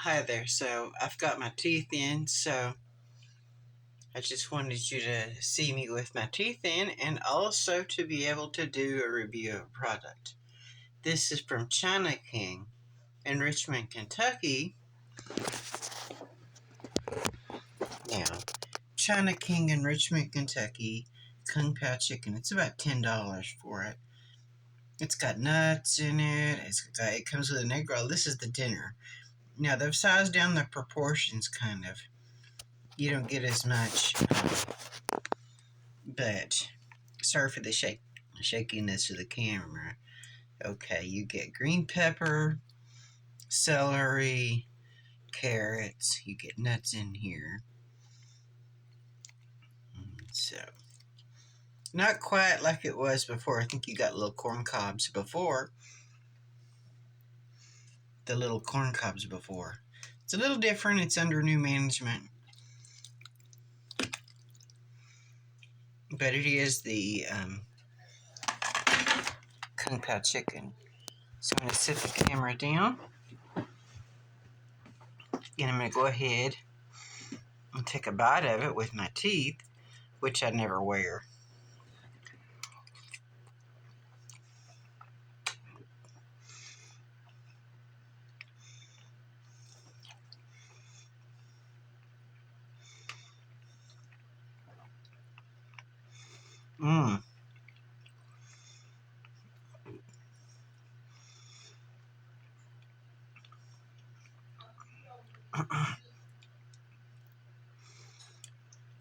Hi there. So I've got my teeth in, so I just wanted you to see me with my teeth in and also to be able to do a review of a product. This is from China King in Richmond, Kentucky. Now, China King in Richmond, Kentucky, Kung Pao chicken. It's about $10 for it. It's got nuts in it. It comes with an egg roll. This is the dinner. Now, they've sized down the proportions kind of. You don't get as much, but sorry for the shakiness of the camera. Okay, you get green pepper, celery, carrots. You get nuts in here. So, not quite like it was before. I think you got little corn cobs before. The little corn cobs before. It's a little different. It's under new management. But it is the Kung Pao chicken. So I'm going to set the camera down. And I'm going to go ahead and take a bite of it with my teeth, which I never wear. Mmm.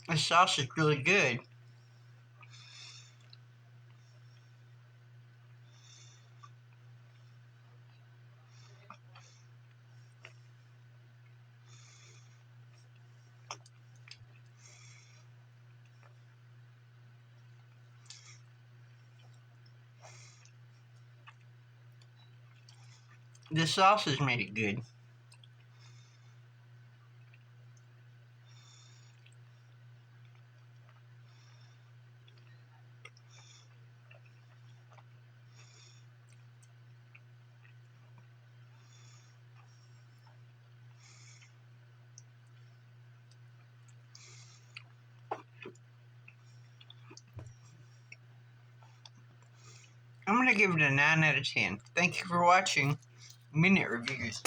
The sauce is really good. The sauce has made it good. I'm going to give it a 9 out of 10. Thank you for watching Minute Reviews.